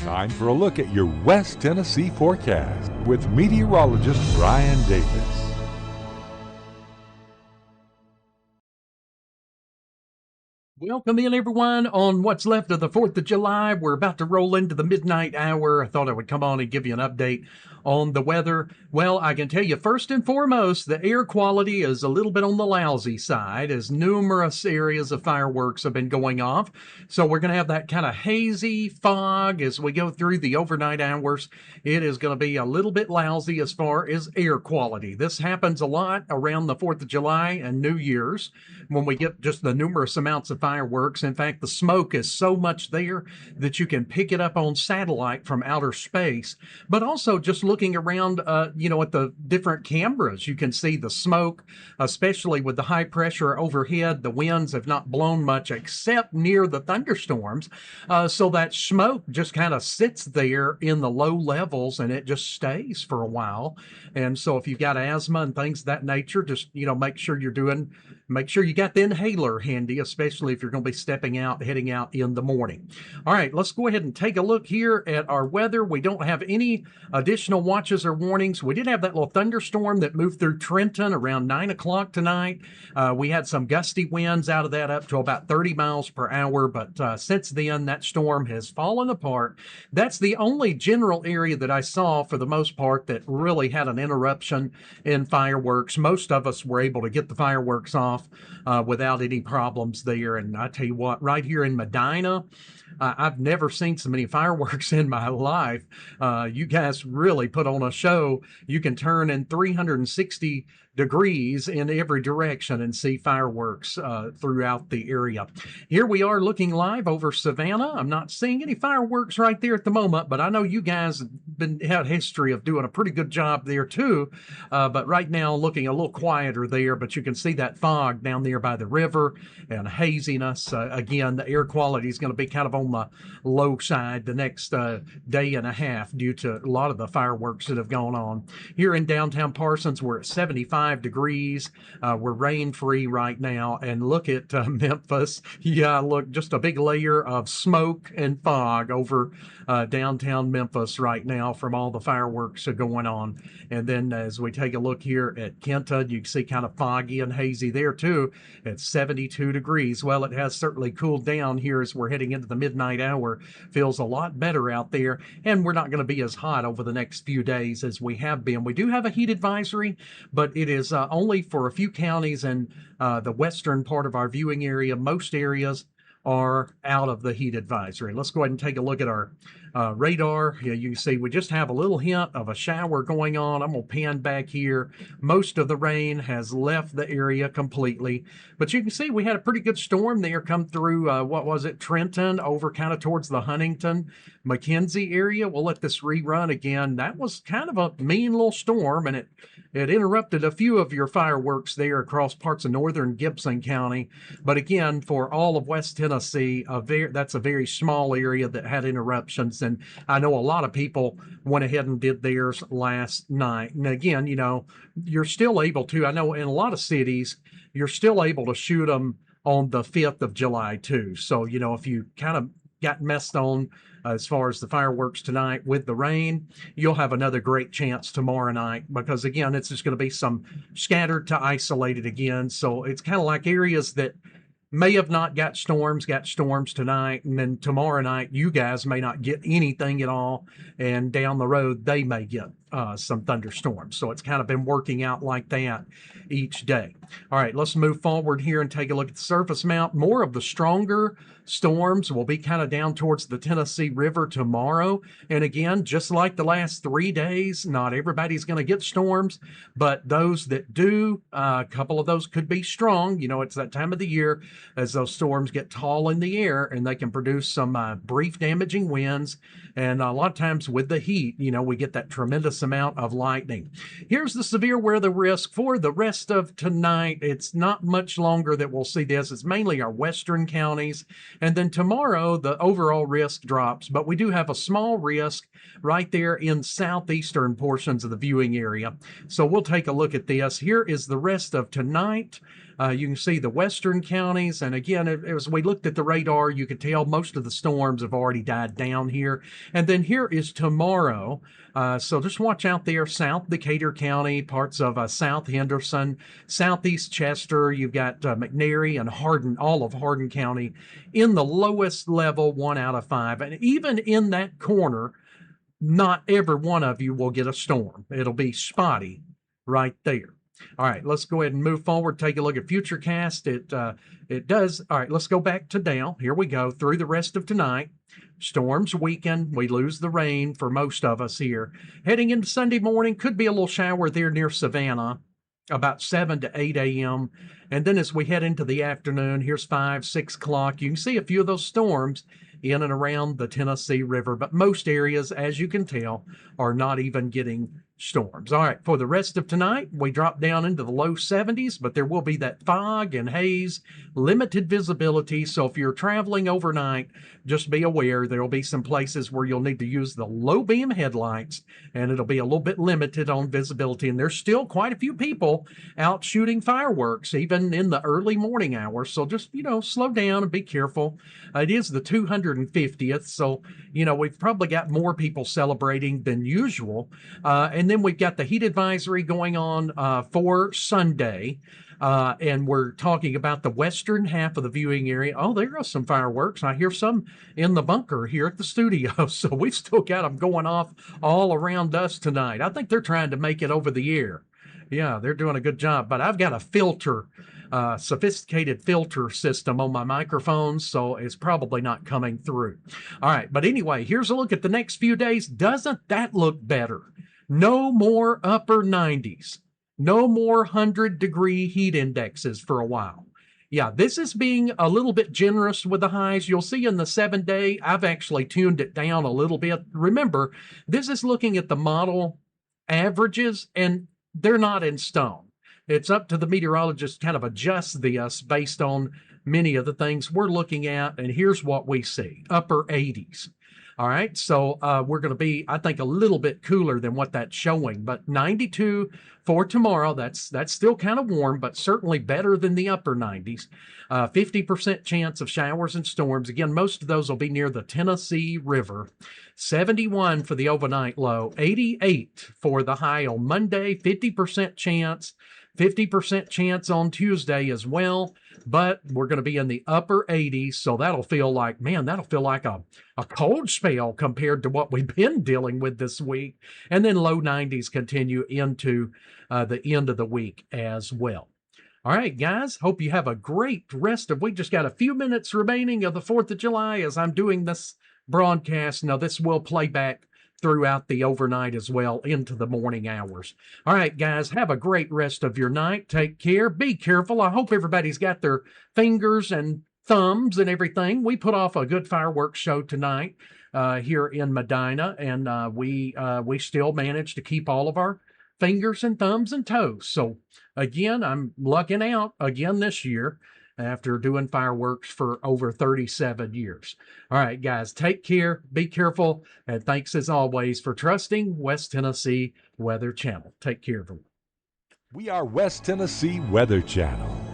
Time for a look at your West Tennessee forecast with meteorologist Brian Davis. Welcome in, everyone, on what's left of the 4th of July. We're about to roll into the midnight hour. I thought I would come on and give you an update on the weather. Well, I can tell you, first and foremost, the air quality is a little bit on the lousy side as numerous areas of fireworks have been going off. So we're going to have that kind of hazy fog as we go through the overnight hours. It is going to be a little bit lousy as far as air quality. This happens a lot around the 4th of July and New Year's when we get just the numerous amounts of fireworks. In fact, the smoke is so much there that you can pick it up on satellite from outer space. But also just looking around, at the different cameras, you can see the smoke, especially with the high pressure overhead. The winds have not blown much except near the thunderstorms. So that smoke just kind of sits there in the low levels and it just stays for a while. And so if you've got asthma and things of that nature, just, make sure you got the inhaler handy, especially if you're going to be heading out in the morning. All right, let's go ahead and take a look here at our weather. We don't have any additional watches or warnings. We did have that little thunderstorm that moved through Trenton around 9 o'clock tonight. We had some gusty winds out of that up to about 30 miles per hour, but since then, that storm has fallen apart. That's the only general area that I saw for the most part that really had an interruption in fireworks. Most of us were able to get the fireworks off without any problems there. And I tell you what, right here in Medina, I've never seen so many fireworks in my life. You guys really put on a show. You can turn in 360 degrees in every direction and see fireworks throughout the area. Here we are looking live over Savannah. I'm not seeing any fireworks right there at the moment, but I know you guys had history of doing a pretty good job there too. But right now looking a little quieter there, but you can see that fog down there by the river and haziness. Again, the air quality is going to be kind of on the low side the next day and a half due to a lot of the fireworks that have gone on. Here in downtown Parsons, we're at 75 degrees. We're rain-free right now. And look at Memphis. Yeah, look, just a big layer of smoke and fog over downtown Memphis right now from all the fireworks going on. And then as we take a look here at Kenton, you can see kind of foggy and hazy there too at 72 degrees. Well, it has certainly cooled down here as we're heading into the midnight hour. Feels a lot better out there, and we're not going to be as hot over the next few days as we have been. We do have a heat advisory, but it is only for a few counties in the western part of our viewing area. Most areas are out of the heat advisory. Let's go ahead and take a look at our radar. Yeah, you can see we just have a little hint of a shower going on. I'm going to pan back here. Most of the rain has left the area completely, but you can see we had a pretty good storm there come through, Trenton, over kind of towards the Huntington, McKenzie area. We'll let this rerun again. That was kind of a mean little storm, and it interrupted a few of your fireworks there across parts of northern Gibson County. But again, for all of West Tennessee, that's a very small area that had interruptions. And I know a lot of people went ahead and did theirs last night. And again, you're still able to, I know in a lot of cities, you're still able to shoot them on the 5th of July too. So, if you kind of got messed on as far as the fireworks tonight with the rain, you'll have another great chance tomorrow night, because again, it's just going to be some scattered to isolated again. So it's kind of like areas that may have not got storms tonight, and then tomorrow night you guys may not get anything at all, and down the road they may get some thunderstorms. So it's kind of been working out like that each day. All right, let's move forward here and take a look at the surface mount. More of the stronger storms will be kind of down towards the Tennessee River tomorrow. And again, just like the last 3 days, not everybody's going to get storms, but those that do, a couple of those could be strong. It's that time of the year as those storms get tall in the air and they can produce some brief damaging winds. And a lot of times with the heat, we get that tremendous amount of lightning. Here's the severe weather risk for the rest of tonight. It's not much longer that we'll see this. It's mainly our western counties. And then tomorrow, the overall risk drops, but we do have a small risk right there in southeastern portions of the viewing area. So we'll take a look at this. Here is the rest of tonight. You can see the western counties. And again, as we looked at the radar, you could tell most of the storms have already died down here. And then here is tomorrow. So just watch out there, South Decatur County, parts of South Henderson, Southeast Chester. You've got McNairy and Hardin, all of Hardin County in the lowest level, 1 out of 5. And even in that corner, not every one of you will get a storm. It'll be spotty right there. All right, let's go ahead and move forward. Take a look at Futurecast. It does. All right, let's go back to down. Here we go through the rest of tonight. Storms weaken. We lose the rain for most of us here. Heading into Sunday morning, could be a little shower there near Savannah, about 7 to 8 a.m. And then as we head into the afternoon, here's 5, 6 o'clock. You can see a few of those storms in and around the Tennessee River, but most areas, as you can tell, are not even getting storms. All right, for the rest of tonight, we drop down into the low 70s, but there will be that fog and haze, limited visibility. So if you're traveling overnight, just be aware there'll be some places where you'll need to use the low beam headlights, and it'll be a little bit limited on visibility. And there's still quite a few people out shooting fireworks, even in the early morning hours. So just, slow down and be careful. It is the 250th, so, we've probably got more people celebrating than usual. And then we've got the heat advisory going on for Sunday. And we're talking about the western half of the viewing area. Oh, there are some fireworks. I hear some in the bunker here at the studio. So we've still got them going off all around us tonight. I think they're trying to make it over the air. Yeah, they're doing a good job. But I've got a filter, sophisticated filter system on my microphone, so it's probably not coming through. All right, but anyway, here's a look at the next few days. Doesn't that look better? No more upper 90s. No more 100-degree heat indexes for a while. Yeah, this is being a little bit generous with the highs. You'll see in the 7-day, I've actually tuned it down a little bit. Remember, this is looking at the model averages, and they're not in stone. It's up to the meteorologist to kind of adjust this based on many of the things we're looking at, and here's what we see. Upper 80s. All right, so we're going to be, I think, a little bit cooler than what that's showing, but 92 for tomorrow. That's still kind of warm, but certainly better than the upper 90s. 50% chance of showers and storms. Again, most of those will be near the Tennessee River. 71 for the overnight low. 88 for the high on Monday. 50% chance. 50% chance on Tuesday as well, but we're going to be in the upper 80s, so that'll feel like a cold spell compared to what we've been dealing with this week. And then low 90s continue into the end of the week as well. All right, guys, hope you have a great rest of week. Just got a few minutes remaining of the 4th of July as I'm doing this broadcast. Now, this will play back throughout the overnight as well into the morning hours. All right, guys, have a great rest of your night. Take care. Be careful. I hope everybody's got their fingers and thumbs and everything. We put off a good fireworks show tonight here in Medina, and we still managed to keep all of our fingers and thumbs and toes. So again, I'm lucking out again this year after doing fireworks for over 37 years. All right, guys, take care, be careful, and thanks as always for trusting West Tennessee Weather Channel. Take care, everyone. We are West Tennessee Weather Channel.